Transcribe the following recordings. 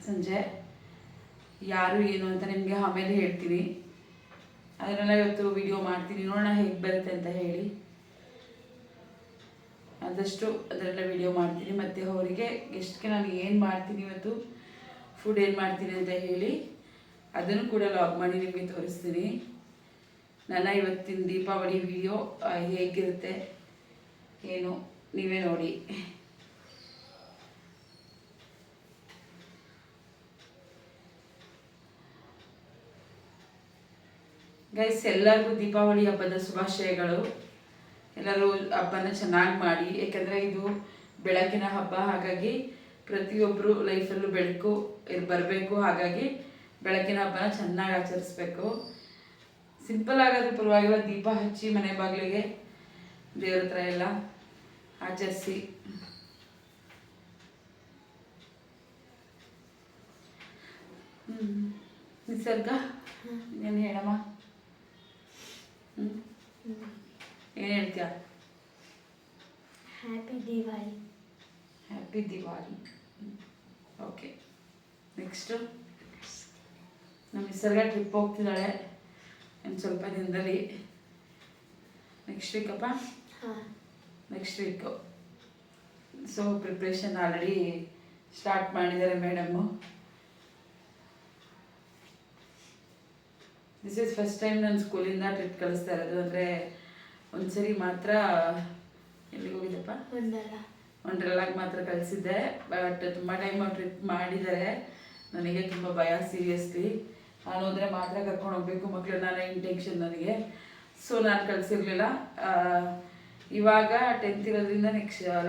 ಸಂಜೆ. ಯಾರು ಏನು ಅಂತ ನಿಮಗೆ ಆಮೇಲೆ ಹೇಳ್ತೀನಿ. ಅದನ್ನೆಲ್ಲ ಇವತ್ತು ವಿಡಿಯೋ ಮಾಡ್ತೀನಿ, ನೋಡೋಣ ಹೇಗೆ ಬರುತ್ತೆ ಅಂತ ಹೇಳಿ. ಆದಷ್ಟು ಅದರೆಲ್ಲ ವಿಡಿಯೋ ಮಾಡ್ತೀನಿ. ಮತ್ತು ಅವರಿಗೆ ಗೆಸ್ಟ್ಗೆ ನಾನು ಏನು ಮಾಡ್ತೀನಿ ಇವತ್ತು, ಫುಡ್ ಏನು ಮಾಡ್ತೀನಿ ಅಂತ ಹೇಳಿ ಅದನ್ನು ಕೂಡ ಲಾಗ್ ಮಾಡಿ ನಿಮಗೆ ತೋರಿಸ್ತೀನಿ. ನನ್ನ ಇವತ್ತಿನ ದೀಪಾವಳಿ ವಿಡಿಯೋ ಹೇಗಿರುತ್ತೆ ಏನು ನೀವೇ ನೋಡಿ. ಗೈಸ್, ಎಲ್ಲರಿಗೂ ದೀಪಾವಳಿ ಹಬ್ಬದ ಶುಭಾಶಯಗಳು. ಎಲ್ಲರೂ ಹಬ್ಬನ ಚೆನ್ನಾಗಿ ಮಾಡಿ, ಯಾಕಂದರೆ ಇದು ಬೆಳಕಿನ ಹಬ್ಬ. ಹಾಗಾಗಿ ಪ್ರತಿಯೊಬ್ಬರು ಲೈಫಲ್ಲೂ ಬೆಳಕು ಬರಬೇಕು. ಹಾಗಾಗಿ ಬೆಳಕಿನ ಹಬ್ಬನ ಚೆನ್ನಾಗಿ ಆಚರಿಸ್ಬೇಕು. ಸಿಂಪಲ್ ಆಗಾದ್ರೂ ಪರವಾಗಿಲ್ಲ, ದೀಪ ಹಚ್ಚಿ ಮನೆ ಬಾಗಿಲಿಗೆ ದೇವ್ರ ಹತ್ರ ಎಲ್ಲ ಆಚರಿಸಿ. ನಿಸರ್ಗ ಏನು ಹೇಳಮ್ಮ? ಏನು ಹೇಳ್ತೀಯ? Happy Diwali. Happy Diwali. Okay, next ನಮ್ಮ ನಿಸರ್ಗ ಟ್ರಿಪ್ ಹೋಗ್ತಿದ್ದಾಳೆ ಇನ್ನು ಸ್ವಲ್ಪ ದಿನದಲ್ಲಿ. ನೆಕ್ಸ್ಟ್ ವೀಕಪ್ಪ, next week. So preparation already start ಮಾಡಿದ್ದಾರೆ madam. This is first time ನಾನು ಸ್ಕೂಲಿಂದ ಟ್ರಿಪ್ ಕಳಿಸ್ತಾ ಇರೋದು. ಅಂದರೆ ಒಂದ್ಸರಿ ಮಾತ್ರ ಎಲ್ಲಿಗೆ ಹೋಗಿದ್ದಪ್ಪ, ವಂಡರ್ಲಾಗೆ ಮಾತ್ರ ಕಳಿಸಿದ್ದೆ. ಬಟ್ ತುಂಬ ಟೈಮ್ ಟ್ರಿಪ್ ಮಾಡಿದ್ದಾರೆ. ನನಗೆ ತುಂಬ ಭಯ, ಸೀರಿಯಸ್ಲಿ. ನಾನು ಅಂದರೆ ಮಾತ್ರ ಕರ್ಕೊಂಡು ಹೋಗ್ಬೇಕು ಮಕ್ಕಳು, ನನ್ನ ಇಂಟೆನ್ಷನ್ ನನಗೆ. ಸೊ ನಾನು ಕಳಿಸಿರ್ಲಿಲ್ಲ. ಇವಾಗ 10th ಇರೋದ್ರಿಂದ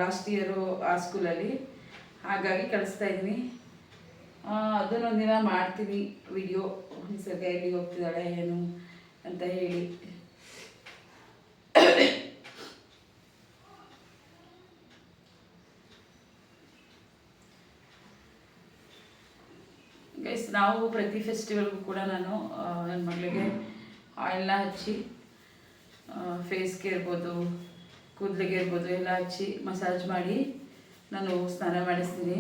ಲಾಸ್ಟ್ ಇಯರು ಆ ಸ್ಕೂಲಲ್ಲಿ, ಹಾಗಾಗಿ ಕಳಿಸ್ತಾ ಇದ್ದೀನಿ. ಅದನ್ನೊಂದಿನ ಮಾಡ್ತೀನಿ ವಿಡಿಯೋ, ನಿಸರ್ಗ ಎಲ್ಲಿಗೆ ಹೋಗ್ತಿದ್ದಾಳೆ ಏನು ಅಂತ ಹೇಳಿ. ಗೈಸ್, ನಾವು ಪ್ರತಿ ಫೆಸ್ಟಿವಲ್ಗೂ ಕೂಡ ನಾನು ನನ್ನ ಮಗಳಿಗೆ ಆಯಿಲ್ನ ಹಚ್ಚಿ, ಫೇಸ್ಗೆ ಇರ್ಬೋದು, ಕೂದಲಿಗೆ ಇರ್ಬೋದು ಎಲ್ಲ ಹಚ್ಚಿ ಮಸಾಜ್ ಮಾಡಿ ನಾನು ಸ್ನಾನ ಮಾಡಿಸ್ತೀನಿ.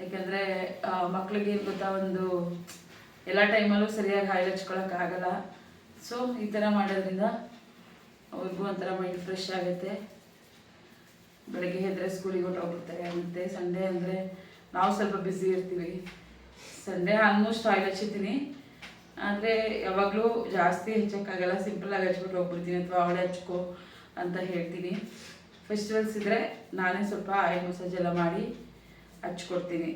ಯಾಕಂದರೆ ಮಕ್ಕಳಿಗೆ ಏನು ಗೊತ್ತಾ, ಒಂದು ಎಲ್ಲ ಟೈಮಲ್ಲೂ ಸರಿಯಾಗಿ ಆಯಿಲ್ ಹಚ್ಕೊಳಕ್ಕಾಗಲ್ಲ. ಸೊ ಈ ಥರ ಮಾಡೋದ್ರಿಂದ ಅವ್ರಿಗೂ ಒಂಥರ ಮೈಂಡ್ ಫ್ರೆಶ್ ಆಗುತ್ತೆ. ಬೆಳಗ್ಗೆ ಎದ್ದರೆ ಸ್ಕೂಲಿಗೆ ಹೊರಟೋಗ್ಬಿಡ್ತಾರೆ. ಮತ್ತು ಸಂಡೇ ಅಂದರೆ ನಾವು ಸ್ವಲ್ಪ ಬ್ಯುಸಿ ಇರ್ತೀವಿ. ಸಂಡೇ ಆಲ್ಮೋಸ್ಟ್ ಆಯಿಲ್ ಹಚ್ಚಿದ್ದೀನಿ, ಆದರೆ ಯಾವಾಗಲೂ ಜಾಸ್ತಿ ಹಚ್ಚೋಕ್ಕಾಗಲ್ಲ. ಸಿಂಪಲ್ಲಾಗಿ ಹಚ್ಬಿಟ್ಟು ಹೋಗ್ಬಿಡ್ತೀನಿ, ಅಥವಾ ಅವಳೇ ಹಚ್ಕೋ ಅಂತ ಹೇಳ್ತೀನಿ. ಫೆಸ್ಟಿವಲ್ಸ್ ಇದ್ದರೆ ನಾನೇ ಸ್ವಲ್ಪ ಆಯಿಲ್ ಮಸಾಜ್ ಎಲ್ಲ ಮಾಡಿ ಹಚ್ಕೊಡ್ತೀನಿ.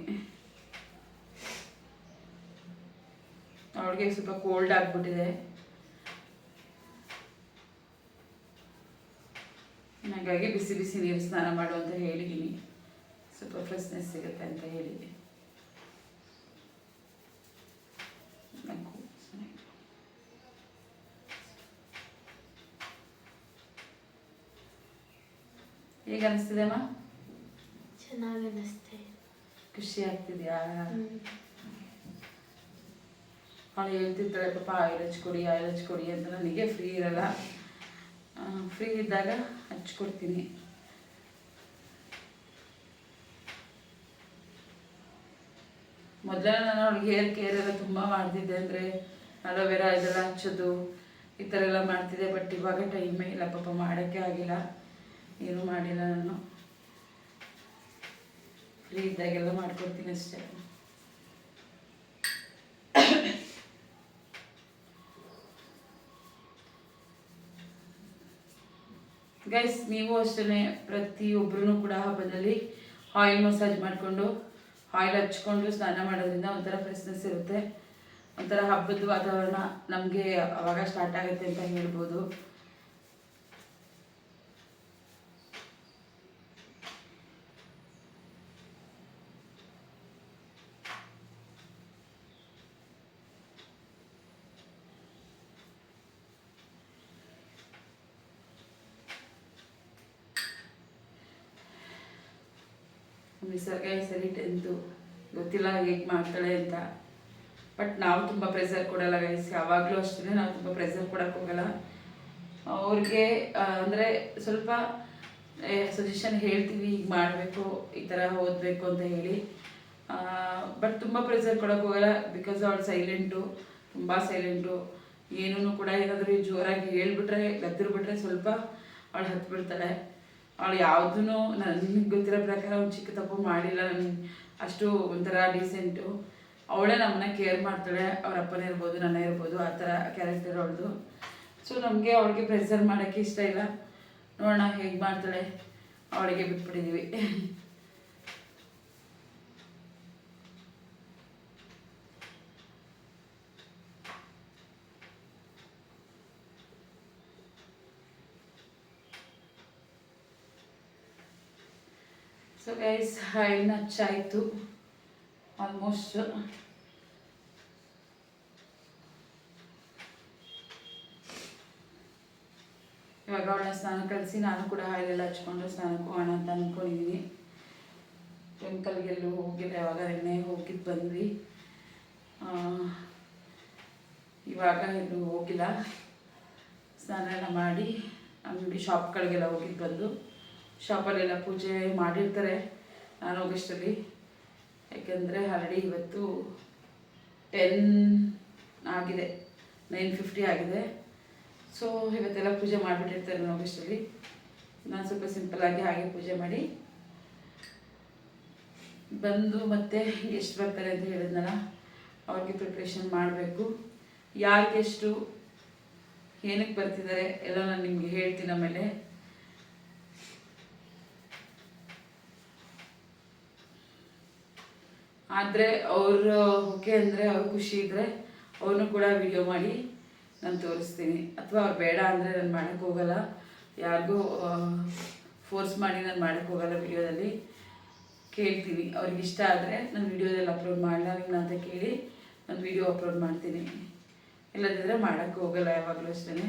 ಅವಳಿಗೆ ಸ್ವಲ್ಪ ಕೋಲ್ಡ್ ಆಗಿಬಿಟ್ಟಿದೆ, ಹಾಗಾಗಿ ಬಿಸಿ ಬಿಸಿ ನೀರು ಸ್ನಾನ ಮಾಡು ಅಂತ ಹೇಳಿದ್ದೀನಿ, ಸ್ವಲ್ಪ ಫ್ರೆಶ್ನೆಸ್ ಸಿಗುತ್ತೆ ಅಂತ ಹೇಳಿ. ಹೇಗೆ ಅನಿಸ್ತಿದೆ ಅಮ್ಮ? ಚೆನ್ನಾಗಿ ಅನಿಸ್ತೆ. ಖುಷಿ ಆಗ್ತಿದೆಯಾ? ಅವಳು ಹೇಳ್ತಿರ್ತಾಳೆ ಪಾಪ ಆಯಿಲ್ ಹಚ್ಕೊಡಿ ಅಂತ. ನನಗೆ ಫ್ರೀ ಇರಲ್ಲ, ಫ್ರೀ ಇದ್ದಾಗ ಹಚ್ಕೊಡ್ತೀನಿ. ಮೊದಲೇ ನಾನು ಅವಳಿಗೆ ಹೇರ್ ಕೇರ್ ಎಲ್ಲ ತುಂಬ ಮಾಡ್ತಿದ್ದೆ. ಅಂದರೆ ಅಲೋವೆರಾ ಇದೆಲ್ಲ ಹಚ್ಚೋದು ಈ ಥರ ಎಲ್ಲ ಮಾಡ್ತಿದ್ದೆ. ಬಟ್ ಇವಾಗ ಟೈಮೇ ಇಲ್ಲ ಪಾಪ, ಮಾಡೋಕ್ಕೆ ಆಗಿಲ್ಲ, ಏನೂ ಮಾಡಿಲ್ಲ. ನಾನು ಫ್ರೀ ಇದ್ದಾಗೆಲ್ಲ ಮಾಡ್ಕೊಡ್ತೀನಿ ಅಷ್ಟೇ. ಗೈಸ್, ನೀವು ಅಷ್ಟೇ ಪ್ರತಿಯೊಬ್ಬರೂ ಕೂಡ ಹಬ್ಬದಲ್ಲಿ ಆಯಿಲ್ ಮಸಾಜ್ ಮಾಡಿಕೊಂಡು, ಆಯಿಲ್ ಹಚ್ಕೊಂಡು ಸ್ನಾನ ಮಾಡೋದ್ರಿಂದ ಒಂಥರ ಫ್ರೆಶ್ನೆಸ್ ಇರುತ್ತೆ. ಒಂಥರ ಹಬ್ಬದ ವಾತಾವರಣ ನಮಗೆ ಅವಾಗ ಸ್ಟಾರ್ಟ್ ಆಗುತ್ತೆ ಅಂತ ಹೇಳ್ಬೋದು. ನಿಸರ್ಗ ಈ ಸರಿ 10th, ಗೊತ್ತಿಲ್ಲ ಹೇಗೆ ಮಾಡ್ತಾಳೆ ಅಂತ. ಬಟ್ ನಾವು ತುಂಬ ಪ್ರೆಸರ್ ಕೊಡಲ್ಲ ಗೈಸ್, ಯಾವಾಗಲೂ ಅಷ್ಟೇ ನಾವು ತುಂಬ ಪ್ರೆಸರ್ ಕೊಡೋಕ್ಕೆ ಹೋಗಲ್ಲ. ಅವ್ರಿಗೆ ಅಂದರೆ ಸ್ವಲ್ಪ ಸಜೆಷನ್ ಹೇಳ್ತೀವಿ, ಈಗ ಮಾಡಬೇಕು, ಈ ಥರ ಓದಬೇಕು ಅಂತ ಹೇಳಿ. ಬಟ್ ತುಂಬ ಪ್ರೆಸರ್ ಕೊಡೋಕೆ ಹೋಗಲ್ಲ, ಬಿಕಾಸ್ ಅವಳು ಸೈಲೆಂಟು, ತುಂಬ ಸೈಲೆಂಟು. ಏನೂ ಕೂಡ ಏನಾದರೂ ಜೋರಾಗಿ ಹೇಳ್ಬಿಟ್ರೆ, ಗದ್ದಿರ್ಬಿಟ್ರೆ ಸ್ವಲ್ಪ ಅವಳು ಹತ್ಬಿಡ್ತಾಳೆ. ಅವಳು ಯಾವುದೂ ನನಗೆ ಗೊತ್ತಿರೋ ಪ್ರಕಾರ ಅವ್ನು ಚಿಕ್ಕ ತಪ್ಪು ಮಾಡಿಲ್ಲ. ನನಗೆ ಅಷ್ಟು ಒಂಥರ ಡೀಸೆಂಟು. ಅವಳೇ ನಮ್ಮನ್ನ ಕೇರ್ ಮಾಡ್ತಾಳೆ. ಅವ್ರ ಅಪ್ಪನೇ ಇರ್ಬೋದು, ನನ್ನ ಇರ್ಬೋದು, ಆ ಥರ ಕ್ಯಾರೆಕ್ಟರ್ ಅವಳದು. ಸೊ ನಮಗೆ ಅವಳಿಗೆ ಪ್ರೆಸರ್ ಮಾಡೋಕ್ಕೆ ಇಷ್ಟ ಇಲ್ಲ. ನೋಡೋಣ ಹೇಗೆ ಮಾಡ್ತಾಳೆ, ಅವಳಿಗೆ ಬಿಟ್ಬಿಟ್ಟಿದ್ದೀವಿ. ಸೊ ಗೈಸ್, ಇನ್ನು ಹಚ್ಚಾಯಿತು ಆಲ್ಮೋಸ್ಟ್. ಇವಾಗ ಅವಳ ಸ್ನಾನ ಕಳಿಸಿ ನಾನು ಕೂಡ ಹಾಲೆಲ್ಲ ಹಚ್ಕೊಂಡು ಸ್ನಾನಕ್ಕೆ ಹೋಗೋಣ ಅಂತ ಅಂದ್ಕೊಂಡಿದ್ದೀನಿ. ಟೆಂಪಲ್ಗೆಲ್ಲೂ ಹೋಗಿಲ್ಲ, ಯಾವಾಗ ಎಣ್ಣೆ ಹೋಗಿದ್ದು ಬಂದ್ವಿ. ಇವಾಗ ಎಲ್ಲೂ ಹೋಗಿಲ್ಲ. ಸ್ನಾನ ಎಲ್ಲ ಮಾಡಿ ಅಂಗಡಿ ಶಾಪ್ಗಳಿಗೆಲ್ಲ ಹೋಗಿದ್ದು ಬಂದು, ಶಾಪಲ್ಲೆಲ್ಲ ಪೂಜೆ ಮಾಡಿರ್ತಾರೆ ನಾನು ಹೋಗೋಷ್ಟರಲ್ಲಿ. ಯಾಕೆಂದರೆ ಆಲ್ರೆಡಿ ಇವತ್ತು 10 ಆಗಿದೆ, 9:50 ಆಗಿದೆ. ಸೊ ಇವತ್ತೆಲ್ಲ ಪೂಜೆ ಮಾಡಿಬಿಟ್ಟಿರ್ತಾರೆ ನಾನು ಹೋಗೋಷ್ಟರಲ್ಲಿ. ನಾನು ಸ್ವಲ್ಪ ಸಿಂಪಲ್ಲಾಗಿ ಹಾಗೆ ಪೂಜೆ ಮಾಡಿ ಬಂದು ಮತ್ತೆ ಎಷ್ಟು ಬರ್ತಾರೆ ಅಂತ ಹೇಳಿದ್ನಲ್ಲ, ಅವ್ರಿಗೆ ಪ್ರಿಪ್ರೇಷನ್ ಮಾಡಬೇಕು. ಯಾರಿಗೆಷ್ಟು ಏನಕ್ಕೆ ಬರ್ತಿದ್ದಾರೆ ಎಲ್ಲ ನಾನು ನಿಮಗೆ ಹೇಳ್ತೀನಿ ಆಮೇಲೆ. ಆದರೆ ಅವರು ಓಕೆ ಅಂದರೆ, ಅವ್ರು ಖುಷಿ ಇದ್ದರೆ ಅವ್ರನ್ನೂ ಕೂಡ ವಿಡಿಯೋ ಮಾಡಿ ನಾನು ತೋರಿಸ್ತೀನಿ. ಅಥವಾ ಅವ್ರು ಬೇಡ ಅಂದರೆ ನಾನು ಮಾಡೋಕ್ಕೆ ಹೋಗಲ್ಲ, ಯಾರಿಗೂ ಫೋರ್ಸ್ ಮಾಡಿ ನಾನು ಮಾಡೋಕ್ಕೆ ಹೋಗಲ್ಲ. ವಿಡಿಯೋದಲ್ಲಿ ಕೇಳ್ತೀನಿ, ಅವ್ರಿಗೆ ಇಷ್ಟ ಆದರೆ ನಾನು ವಿಡಿಯೋದಲ್ಲಿ ಅಪ್ಲೋಡ್ ಮಾಡಲ್ಲ ನಿಮ್ಮನ್ನ ಅಂತ ಕೇಳಿ ನಾನು ವಿಡಿಯೋ ಅಪ್ಲೋಡ್ ಮಾಡ್ತೀನಿ. ಇಲ್ಲದಿದ್ದರೆ ಮಾಡೋಕ್ಕೆ ಹೋಗಲ್ಲ ಯಾವಾಗಲೂ ಅಷ್ಟೇ.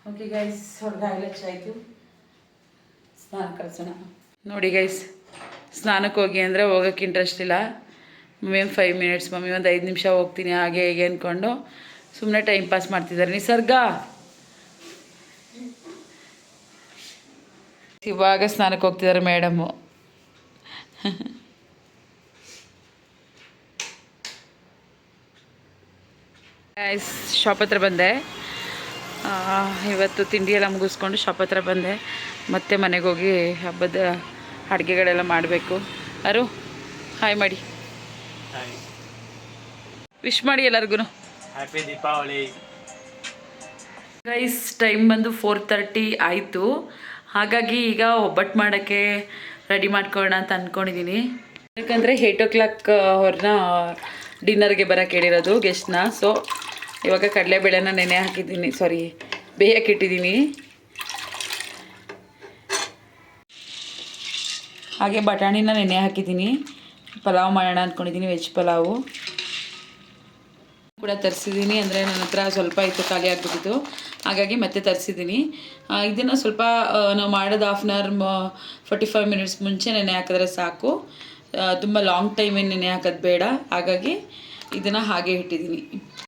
ಓಕೆ ಗೈಸ್, ಅವ್ರಿಗೆ ಆಯಿಲ್ ಹಚ್ಚಾಯಿತು, ಸ್ನಾನ ಕಳಿಸೋಣ. ನೋಡಿ ಗೈಸ್, ಸ್ನಾನಕ್ಕೆ ಹೋಗಿ ಅಂದರೆ ಹೋಗೋಕ್ಕೆ ಇಂಟ್ರೆಸ್ಟ್ ಇಲ್ಲ. ಮಮ್ಮಿ 5 ಮಿನಿಟ್ಸ್, ಮಮ್ಮಿ ಒಂದು 5 ನಿಮಿಷ ಹೋಗ್ತೀನಿ ಹಾಗೆ ಹೇಗೆ ಅಂದ್ಕೊಂಡು ಸುಮ್ಮನೆ ಟೈಮ್ ಪಾಸ್ ಮಾಡ್ತಿದ್ದಾರೆ. ನಿಸರ್ಗ ಇವಾಗ ಸ್ನಾನಕ್ಕೆ ಹೋಗ್ತಿದ್ದಾರೆ ಮೇಡಮು. ಗೈಸ್, ಶಾಪ್ ಹತ್ರ ಬಂದೆ. ಇವತ್ತು ತಿಂಡಿ ಎಲ್ಲ ಮುಗಿಸ್ಕೊಂಡು ಶಾಪ್ ಹತ್ರ ಬಂದೆ. ಮತ್ತೆ ಮನೆಗೆ ಹೋಗಿ ಹಬ್ಬದ ಅಡುಗೆಗಳೆಲ್ಲ ಮಾಡಬೇಕು. ಅರು ಹಾಯ್ ಮಾಡಿ, ವಿಶ್ ಮಾಡಿ ಎಲ್ಲರಿಗೂ. ಹ್ಯಾಪಿ ದೀಪಾವಳಿ. ಗೈಸ್, ಟೈಮ್ ಬಂದು 4:30 ಆಯಿತು. ಹಾಗಾಗಿ ಈಗ ಒಬ್ಬಟ್ಟು ಮಾಡೋಕ್ಕೆ ರೆಡಿ ಮಾಡ್ಕೊಳ್ಳೋಣ ಅಂತ ಅಂದ್ಕೊಂಡಿದ್ದೀನಿ. ಯಾಕಂದರೆ 8 o'clock ಅವ್ರನ್ನ ಡಿನ್ನರ್ಗೆ ಬರೋಕ್ಕೆ ಹೇಳಿರೋದು ಗೆಸ್ಟ್ನ. ಸೊ ಇವಾಗ ಕಡಲೆಬೇಳೆನ ನೆನೆ ಹಾಕಿದ್ದೀನಿ, ಬೇಯಕ್ಕಿಟ್ಟಿದ್ದೀನಿ. ಹಾಗೆ ಬಟಾಣಿನ ನೆನೆ ಹಾಕಿದ್ದೀನಿ. ಪಲಾವ್ ಮಾಡೋಣ ಅಂದ್ಕೊಂಡಿದ್ದೀನಿ, ವೆಜ್ ಪಲಾವು ಕೂಡ ತರಿಸಿದ್ದೀನಿ. ಅಂದರೆ ನನ್ನ ಹತ್ರ ಸ್ವಲ್ಪ ಇತ್ತು, ಖಾಲಿ ಆಗಿಬಿಟ್ಟಿತ್ತು, ಹಾಗಾಗಿ ಮತ್ತೆ ತರಿಸಿದ್ದೀನಿ. ಇದನ್ನು ಸ್ವಲ್ಪ ನಾವು ಮಾಡೋದು 1/2 hour 45 minutes ಮುಂಚೆ ನೆನೆ ಹಾಕಿದ್ರೆ ಸಾಕು. ತುಂಬ ಲಾಂಗ್ ಟೈಮ್ ಏನು ನೆನೆ ಹಾಕೋದು ಬೇಡ. ಹಾಗಾಗಿ ಇದನ್ನು ಹಾಗೆ ಇಟ್ಟಿದ್ದೀನಿ.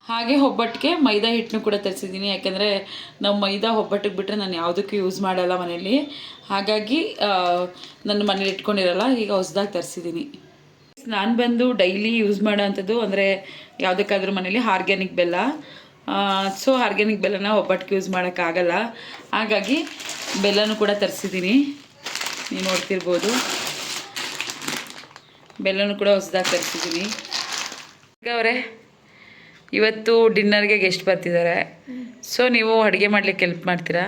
ಹಾಗೆ ಒಬ್ಬಟ್ಟಿಗೆ ಮೈದಾ ಹಿಟ್ಟನ್ನು ಕೂಡ ತರಿಸಿದ್ದೀನಿ. ಯಾಕೆಂದರೆ ನಾವು ಮೈದಾ ಒಬ್ಬಟ್ಟಿಗೆ ಬಿಟ್ಟರೆ ನಾನು ಯಾವುದಕ್ಕೂ ಯೂಸ್ ಮಾಡಲ್ಲ ಮನೇಲಿ. ಹಾಗಾಗಿ ನನ್ನ ಮನೇಲಿ ಇಟ್ಕೊಂಡಿರಲ್ಲ, ಈಗ ಹೊಸದಾಗಿ ತರಿಸಿದ್ದೀನಿ. ನಾನು ಬಂದು ಡೈಲಿ ಯೂಸ್ ಮಾಡೋ ಅಂಥದ್ದು ಅಂದರೆ ಯಾವುದಕ್ಕಾದ್ರೂ ಮನೇಲಿ ಆರ್ಗ್ಯಾನಿಕ್ ಬೆಲ್ಲ. ಸೊ ಆರ್ಗ್ಯಾನಿಕ್ ಬೆಲ್ಲನ ಒಬ್ಬಟ್ಟಿಗೆ ಯೂಸ್ ಮಾಡೋಕ್ಕಾಗಲ್ಲ. ಹಾಗಾಗಿ ಬೆಲ್ಲನೂ ಕೂಡ ತರಿಸಿದ್ದೀನಿ, ನೀವು ನೋಡ್ತಿರ್ಬೋದು. ಬೆಲ್ಲನೂ ಕೂಡ ಹೊಸದಾಗಿ ತರಿಸಿದ್ದೀನಿ. ಈಗ ಅವರೇ ಇವತ್ತು ಡಿನ್ನರ್ಗೆ ಗೆಸ್ಟ್ ಬರ್ತಿದ್ದಾರೆ. ಸೊ ನೀವು ಅಡುಗೆ ಮಾಡ್ಲಿಕ್ಕೆ ಹೆಲ್ಪ್ ಮಾಡ್ತೀರಾ?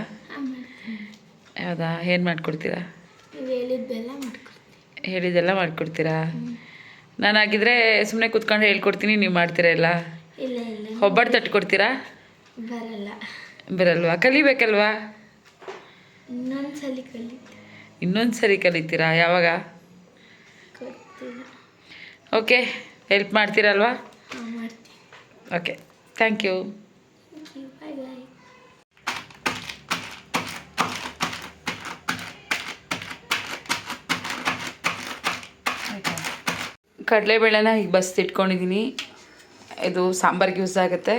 ಹೌದಾ, ಏನು ಮಾಡಿಕೊಡ್ತೀರಾ? ಹೇಳಿದ್ದೆಲ್ಲ ಮಾಡಿಕೊಡ್ತೀರಾ? ನಾನಾಗಿದ್ದರೆ ಸುಮ್ಮನೆ ಕೂತ್ಕೊಂಡು ಹೇಳ್ಕೊಡ್ತೀನಿ, ನೀವು ಮಾಡ್ತೀರಾ ಎಲ್ಲ? ಒಬ್ಬಟ್ಟು ತಟ್ಕೊಡ್ತೀರಾ? ಬರಲ್ವಾ? ಕಲಿಬೇಕಲ್ವಾ? ಇನ್ನೊಂದು ಸರಿ ಕಲಿತೀರಾ? ಯಾವಾಗ? ಓಕೆ, ಹೆಲ್ಪ್ ಮಾಡ್ತೀರಲ್ವಾ? Okay, thank you. ಕಡಲೆಬೇಳೆನ ಈಗ ಬಸ್ತಿಟ್ಕೊಂಡಿದ್ದೀನಿ. ಇದು ಸಾಂಬಾರಿಗೆ ಯೂಸ್ ಆಗುತ್ತೆ,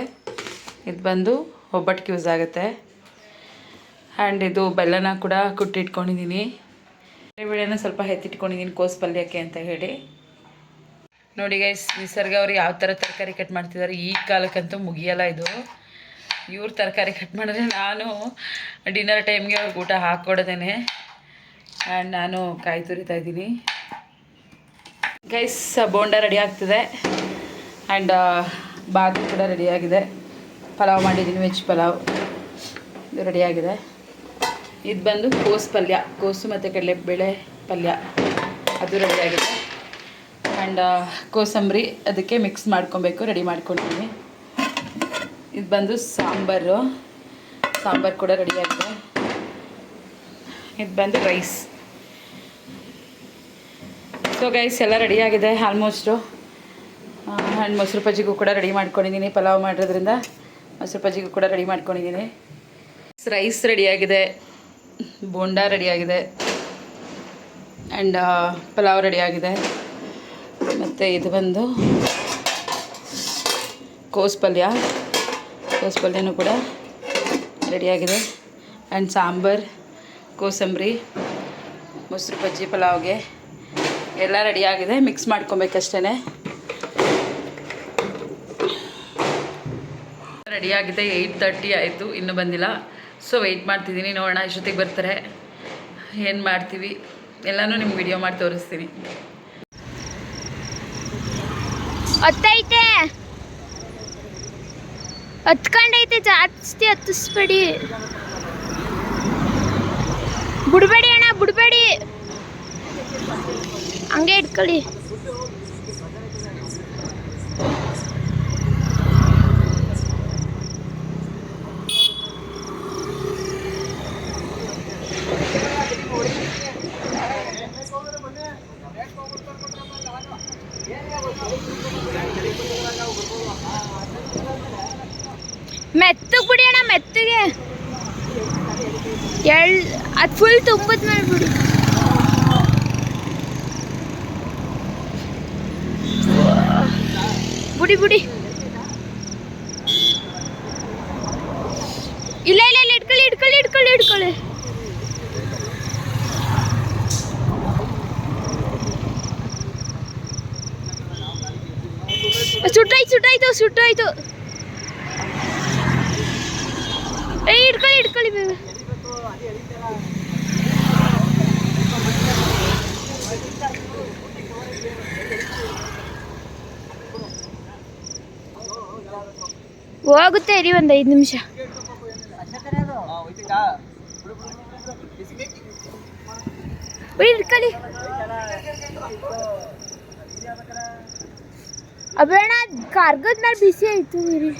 ಇದು ಬಂದು ಒಬ್ಬಟ್ಟಿಗೆ ಯೂಸ್ ಆಗುತ್ತೆ. ಆ್ಯಂಡ್ ಇದು ಬೆಲ್ಲನ ಕೂಡ ಕುಟ್ಟಿಟ್ಕೊಂಡಿದ್ದೀನಿ. ಬೇಳೆನ ಸ್ವಲ್ಪ ಎತ್ತಿಟ್ಕೊಂಡಿದ್ದೀನಿ ಕೋಸು ಪಲ್ಯಕ್ಕೆ ಅಂತ ಹೇಳಿ. ನೋಡಿ ಗೈಸ್, ನಿಸರ್ಗ ಅವರು ಯಾವ ಥರ ತರಕಾರಿ ಕಟ್ ಮಾಡ್ತಿದ್ದಾರೆ. ಈ ಕಾಲಕ್ಕಂತೂ ಮುಗಿಯಲ್ಲ ಇದು. ಇವ್ರು ತರಕಾರಿ ಕಟ್ ಮಾಡಿದ್ರೆ ನಾನು ಡಿನ್ನರ್ ಟೈಮ್ಗೆ ಅವ್ರಿಗೆ ಊಟ ಹಾಕ್ಕೊಡೋದೇನೆ. ಆ್ಯಂಡ್ ನಾನು ಕಾಯಿ ತುರಿತಾ ಇದ್ದೀನಿ. ಗೈಸ್, ಬೋಂಡ ರೆಡಿ ಆಗ್ತಿದೆ. ಆ್ಯಂಡ್ ಬಾತ್ ಕೂಡ ರೆಡಿಯಾಗಿದೆ. ಪಲಾವ್ ಮಾಡಿದ್ದೀನಿ, ವೆಜ್ ಪಲಾವ್ ಇದು ರೆಡಿಯಾಗಿದೆ. ಇದು ಬಂದು ಕೋಸು ಪಲ್ಯ, ಕೋಸು ಮತ್ತು ಕಡಲೆಬೇಳೆ ಪಲ್ಯ ಅದು ರೆಡಿಯಾಗಿದೆ. ಆ್ಯಂಡ್ ಕೋಸಂಬರಿ ಅದಕ್ಕೆ ಮಿಕ್ಸ್ ಮಾಡ್ಕೊಬೇಕು, ರೆಡಿ ಮಾಡ್ಕೊಂಡಿದ್ದೀನಿ. ಇದು ಬಂದು ಸಾಂಬಾರು ಕೂಡ ರೆಡಿಯಾಗಿದೆ. ಇದು ಬಂದು ರೈಸ್. ಸೊ ಗೈಸ್, ಎಲ್ಲ ರೆಡಿಯಾಗಿದೆ ಆಲ್ಮೋಸ್ಟು. ಆ್ಯಂಡ್ ಮೊಸರು ಬಜ್ಜಿಗೂ ಕೂಡ ರೆಡಿ ಮಾಡ್ಕೊಂಡಿದ್ದೀನಿ. ಪಲಾವ್ ಮಾಡಿರೋದ್ರಿಂದ ಮೊಸರು ಬಜ್ಜಿಗೂ ಕೂಡ ರೆಡಿ ಮಾಡ್ಕೊಂಡಿದ್ದೀನಿ. ರೈಸ್ ರೆಡಿಯಾಗಿದೆ, ಬೋಂಡ ರೆಡಿಯಾಗಿದೆ, ಆ್ಯಂಡ್ ಪಲಾವ್ ರೆಡಿಯಾಗಿದೆ. ಮತ್ತು ಇದು ಬಂದು ಕೋಸು ಪಲ್ಯನೂ ಕೂಡ ರೆಡಿಯಾಗಿದೆ. ಆ್ಯಂಡ್ ಸಾಂಬಾರು, ಕೋಸಂಬರಿ, ಮೊಸರು ಬಜ್ಜಿ ಪಲಾವ್ಗೆ ಎಲ್ಲ ರೆಡಿಯಾಗಿದೆ. ಮಿಕ್ಸ್ ಮಾಡ್ಕೊಬೇಕಷ್ಟೇ. ರೆಡಿಯಾಗಿದೆ. 8:30 ಆಯಿತು, ಇನ್ನೂ ಬಂದಿಲ್ಲ. ಸೊ ವೆಯ್ಟ್ ಮಾಡ್ತಿದ್ದೀನಿ, ನೋಡೋಣ ಎಷ್ಟೊತ್ತಿಗೆ ಬರ್ತಾರೆ, ಏನು ಮಾಡ್ತೀವಿ ಎಲ್ಲನೂ ನಿಮ್ಗೆ ವಿಡಿಯೋ ಮಾಡಿ ತೋರಿಸ್ತೀನಿ. ಹತ್ತೈತೆ, ಹತ್ಕೊಂಡೈತೆ, ಜಾಸ್ತಿ ಹತ್ತಿಸ್ಬೇಡಿ, ಬಿಡ್ಬೇಡಿ ಅಣ್ಣ, ಬಿಡ್ಬೇಡಿ, ಹಂಗೆ ಇಟ್ಕೊಳ್ಳಿ. ಮೆತ್ತಗೆ ಬಿಡಿ ಅಣ್ಣ, ಮೆತ್ತಗೆ ಅದು ಫುಲ್ ತುಂಬಿದ್ಮೇಲೆ ಬಿಡಿ. ಬಿಡಿ ಇಲ್ಲ ಇಟ್ಕೊಳ್ಳಿ. ಸುಟ್ಟಾಯ್ತು. ಇಟ್ಕೊಳ್ಳಿ ಬೇಗ. ಹೋಗುತ್ತೆ, ಇರಿ ಒಂದು 5 ನಿಮಿಷ. ಇಟ್ಕೊಳ್ಳಿ. ಅಬೇಣ ಕಾರ್ಗದ ಮೇಲೆ ಬಿಸಿ ಆಯ್ತು. ಇರಿ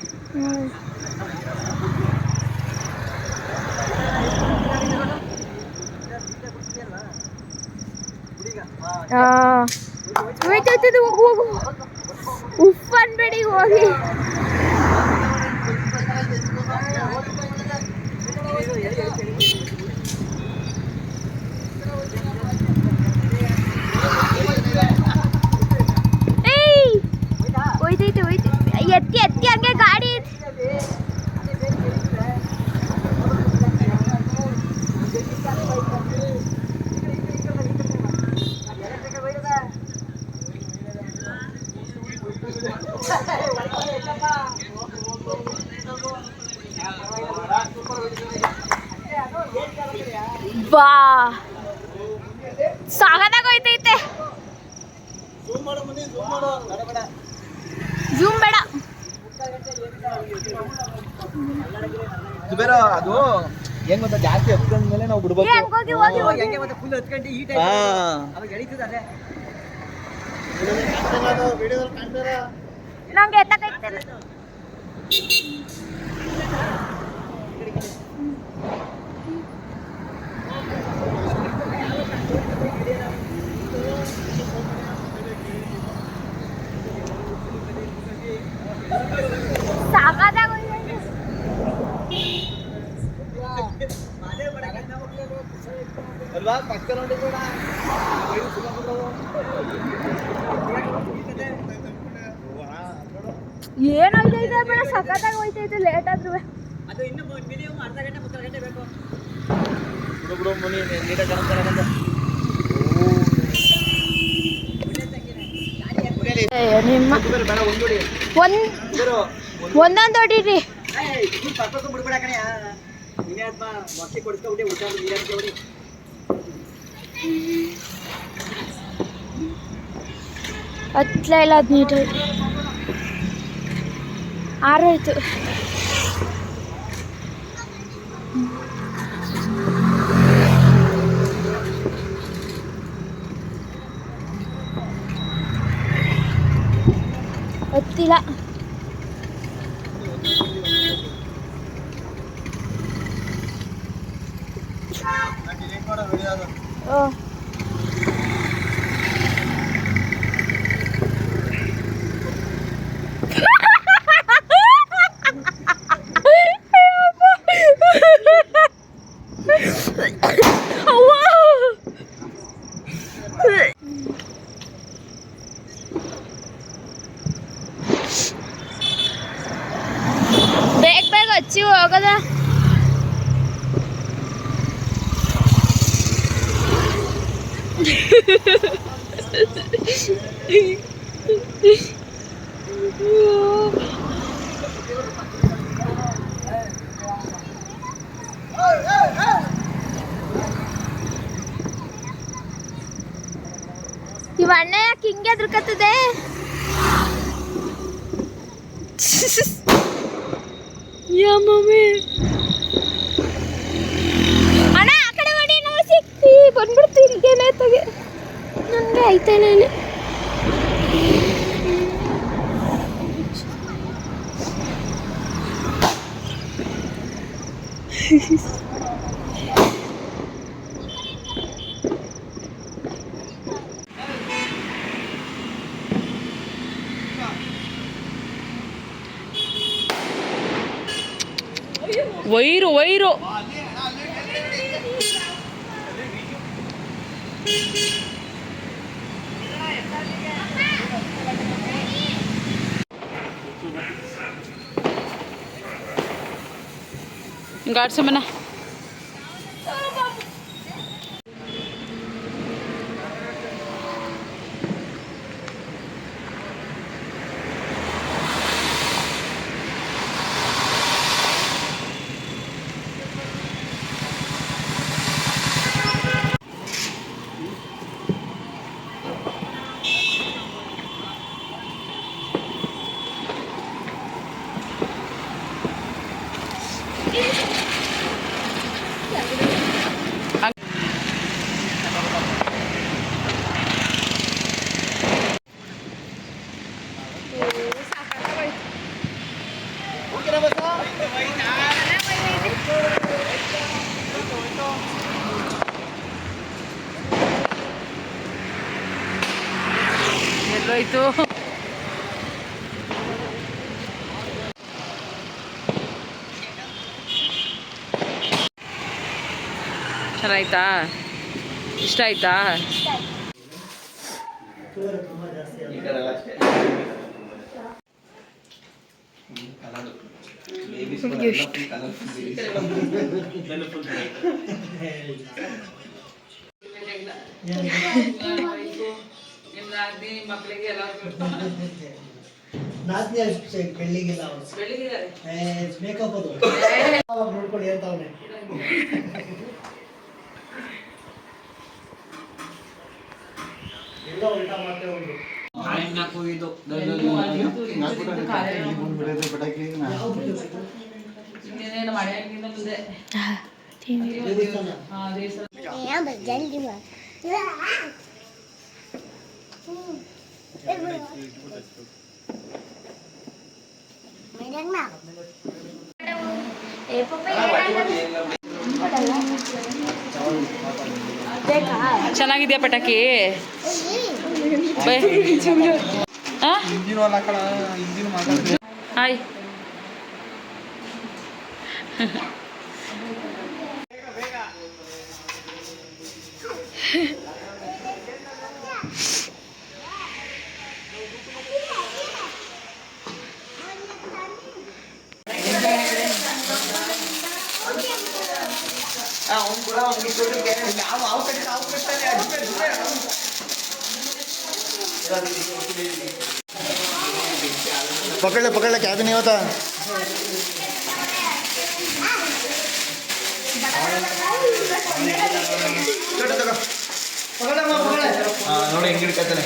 ಹೋಗು, ಉಫ್ ಅನ್ಬೇಡಿ, ಹೋಗಿ. ಹೋಯ್ತೈತೆ, ಎತ್ತಿ ಹಂಗೆ ಗಾಡಿ. ಬಾ, ಸಾಗದಾಗ ಹೋಯ್ತೈತೆ. ಜೂಮ್ ಬೇಡ. ಅದು ಹೆಂಗ್ ಗೊತ್ತಾ, ಜಾಸ್ತಿ ಹತ್ಕೊಂಡ್ಮೇಲೆ ನಾವು ಬಿಡ್ಬೇಕು. ನಂಗೆ ಎತ್ತಕೈತೆ. ಸಾಕಾದಾಗ ಅಲ್ವಾ, ಪಕ್ಕ ನೋಡಿ ಕೂಡ ಏನಾಗ್ತೈತೆ ಬೇಡ ಸಖತ್ತಾಗಿ ಹೋಯ್ತೈತೆ ಲೇಟ್ ಆದ್ರೂ ಅದು ಇನ್ನು ಮಿನಿಮಮ್ ಅರ್ಧ ಗಂಟೆ ಮುಕ್ಕಾಲು ಗಂಟೆ ಬೇಕು. ಬಿಡು ಮುನಿ ನೀಟಾಗಿ ಕಾಣಿಸ್ತಾನೆ ಬಂದ. ನಿಮ್ಮ ಬೇಡ ಒಂದೊಡಿ ಒಂದೊಂದು ಹೊಡೀರಿ. ಪಕ್ಕಕ್ಕೆ ಬಿಡ್ಬೇಡ ಕಣೆ. ನೀನೇ ಅದ್ಮ ಮೊಟ್ಟೆ ಕೊಡಿಸ್ಕೊಬಿಟ್ಟು ಹುಡ್ಕೊಂಡು ನೀರಕ್ಕೆ ಹೊಡಿ. ಹತ್ತಲೇ ಇಲ್ಲ ಅದು ನೀಟಾಗಿ ಆರೋಯ್ತು. ಹತ್ತಿಲ್ಲ. ಓ ಬೇಗ ಬೇಗ ಹಚ್ಚಿ ಹೋಗದ. ಇವ ಅಣ್ಣ ಯಾಕೆ ಹಿಂಗೆ ಎದ್ರಕತ್ತದೆ? ಅಣ್ಣ ಆ ಕಡೆ ಮಾಡಿ ನಾವು ಸಿಕ್ತಿ ಬಂದ್ಬಿಡ್ತೀವಿ. ಏನಾಯ್ತಾಗೆ ನನಗೆ ಆಯ್ತಾನೆ ಇಲ್ಲಿ. ವೈರು ವೈರು ಗಾಡ್ಸಮ್ಮನ. ಎಲ್ಲೋಯ್ತು? ಚೆನ್ನಾಯ್ತಾ? ಇಷ್ಟ ಆಯ್ತಾ? ಮಕ್ಕಳಿಗೆ ಎಲ್ಲ ನಾದ್ನಿ ಅಷ್ಟೇ ಬೆಳ್ಳಿಗಿಲ್ಲ ಮೇಕಪ್ ಅದು ನೋಡ್ಕೊಂಡು ಹೇಳ್ತಾವನೆ. ಎಲ್ಲ ಉಲ್ಟಾ ಮಾತೇ ಒಂದು ಇನ್ನೇನು ಮಳೆಯಾಗಿಲ್ಲ ಮುಂದೆ ಚೆನ್ನಾಗಿದೆಯಾ ಪಟಾಕಿ? ಹಾಯ್. पकड़ ले क्या भी नहीं होता ನೋಡಿ ಹೆಂಗ್ ಹಿಡ್ಕತಾನೆ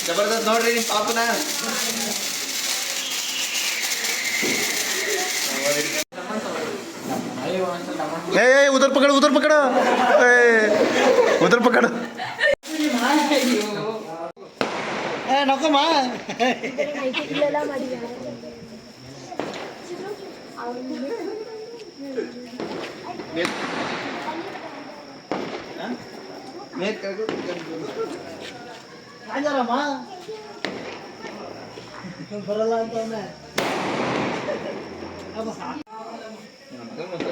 ಜಬರ್ದಸ್ತ್ ನೋಡ್ರಿ ನಿಮ್ ಪಾಪನ उधर पकड़ उधर पकड़ ನಕ್ಕಮ್ಮ ಇಲ್ಲೆಲ್ಲ ಮಾಡಿದ್ದಾರೆ ರಾಜಾರಮ್ಮ ಬರಲ್ಲ ಅಂತ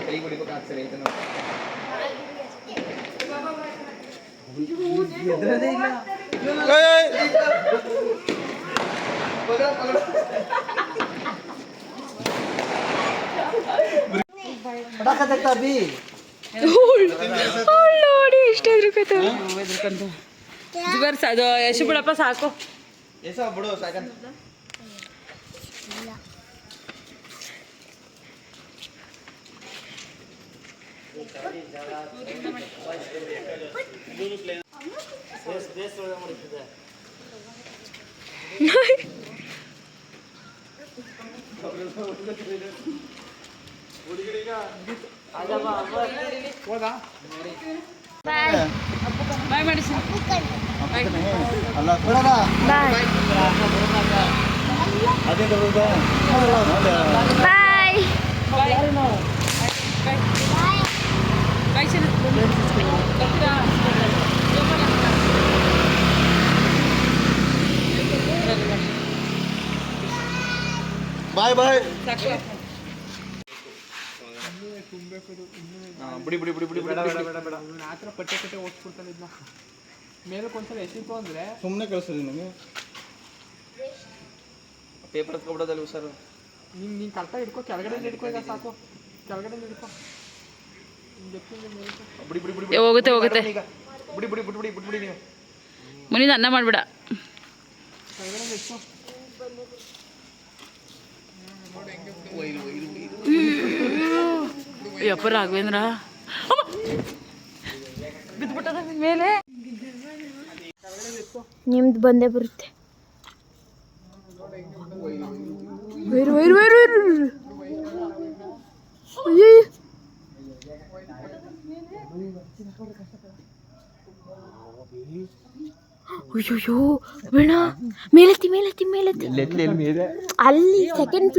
ಕೈ ಬಿಡಿಬೇಕು ಆಗ್ತದೆ ಅಭಿ ನೋಡಿ ಎಷ್ಟು ಹೆದರ್ಕೈತೆ ಜುಬರ್ಸ್ ಅದು ಯಶು ಬಿಡಪ್ಪ ಸಾಕು ಎಸೋ ಬಿಡು ಸಾಕಂತ ಬಾಯ್ ಬಾಯ್ ಮಾಡಿ ಅಲ್ಲ ಬಾಯ್ ಅದೇ ಬಾಯ್ ಬಾಯ್ ಚೆನ್ನ ಬಾಯ್ ಬಾಯ್ ಸಾಕು ಬಿಡಿ ಬಿಡಿ ಬಿಡಿ ಬಿಡಿ ಬೇಡ ಮಾತ್ರ ಪಟ್ಟೆ ಪಟ್ಟೆ ಓಡಿಸ್ಬಿಡ್ತಾನೆ ಇದನ್ನ ಮೇಲಕ್ಕೆ ಒಂದ್ಸಲ ಎಸಿತು ಅಂದರೆ ಸುಮ್ಮನೆ ಕಳಿಸೋದು ನಿಮಗೆ ಪೇಪರ್ ಎತ್ಕೊಬಿಡೋದಲ್ಲ ಸರ್ ನೀನು ಕರೆಕ್ಟಾಗಿ ಹಿಡ್ಕೊ ಕೆಳಗಡೆ ಹಿಡ್ಕೊ ಈಗ ಸಾಕು ಕೆಳಗಡೆ ಹಿಡ್ಕೊ ಬಿಡಿ ಬಿಡಿ ಬಿಡಿ ಹೋಗುತ್ತೆ ಹೋಗುತ್ತೆ ಈಗ ಬಿಡಿ ಬಿಡಿ ಬಿಡಿ ಬಿಡಿ ಬಿಟ್ಬಿಡಿ ನೀವು ಮುನಿದ ಅನ್ನ ಮಾಡ್ಬಿಡ ಕೆಳಗಡೆ ಹಿಡ್ಕೊ ಯಪ್ಪ ರಾಘವೇಂದ್ರ ಬಿದ್ದುಬಿಟ್ಟದ ಮೇಲೆ ನಿಮ್ದು ಬಂದೇ ಬರುತ್ತೆ ಅಯ್ಯೋ ಬೇಡ ಮೇಲೆತ್ತಿ ಅಲ್ಲಿ ಸೆಕೆಂಡ್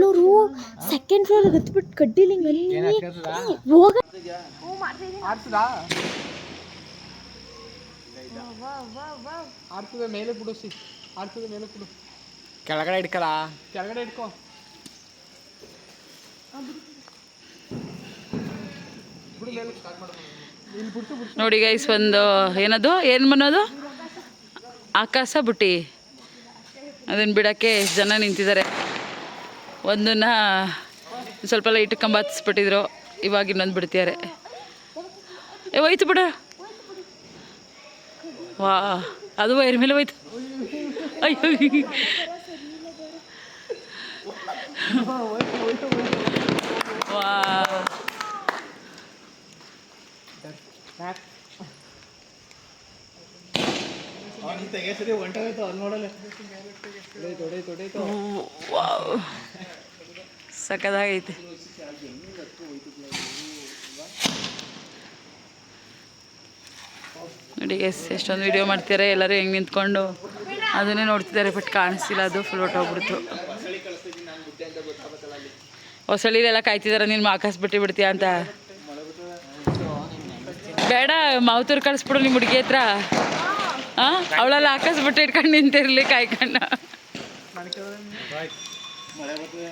ಫ್ಲೋರ್ ಹತ್ಬಿಟ್ಟು ಕಡ್ಡಿಲಿ ಹೋಗ ಆಡ್ತದೆ ಮೇಲೆ ಬಿಡು ಆಡ್ತದೆ ಮೇಲೆ ಬಿಡು ಕೆಳಗಡೆ ಹಿಡ್ಕಲ್ಲ ಕೆಳಗಡೆ ಹಿಡ್ಕೊ ನೋಡಿ ಗೈಸ್ ಒಂದು ಏನದು ಏನು ಬನ್ನೋದು ಆಕಾಶ ಬುಟ್ಟಿ ಅದನ್ನು ಬಿಡೋಕ್ಕೆ ಎಷ್ಟು ಜನ ನಿಂತಿದ್ದಾರೆ ಒಂದನ್ನು ಸ್ವಲ್ಪ ಲೈಟ್ ಕಂಬ ಹತ್ತಿಸ್ಬಿಟ್ಟಿದ್ರು ಇವಾಗ ಇನ್ನೊಂದು ಬಿಡ್ತಿದ್ದಾರೆ ಹೋಯ್ತು ಬಿಡ ವಾ ಅದು ವೈರ್ ಮೇಲೆ ಹೋಯ್ತು ಅಯ್ಯೋ ವಾ ಸಕ್ಕದಾಗೈತೆ ನೋಡಿ ಎಷ್ಟೊಂದು ವಿಡಿಯೋ ಮಾಡ್ತಾರೆ ಎಲ್ಲರೂ ಹೆಂಗೆ ನಿಂತ್ಕೊಂಡು ಅದನ್ನೇ ನೋಡ್ತಿದ್ದಾರೆ ಬಟ್ ಕಾಣಿಸ್ತಿಲ್ಲ ಅದು ಫುಲ್ ಹೊಟ್ಟೋಗ್ಬಿಡ್ತು ಹೊಸಳಿಲೆಲ್ಲ ಕಾಯ್ತಿದ್ದಾರೆ ನೀನು ಆಕಾಶ ಬಿಡ್ತೀಯ ಅಂತ ಬೇಡ ಮಾವುತೂರು ಕಳಿಸ್ಬಿಡು ನಿಮ್ಮ ಹುಡುಗಿ ಹತ್ರ ಹಾಂ ಅವಳೆಲ್ಲ ಆಕಾಶ ಬಿಟ್ಟು ಇಟ್ಕೊಂಡು ನಿಂತಿರಲಿ ಕಾಯ್ಕಂಡ ಮಳೆ ಬರ್ತದೆ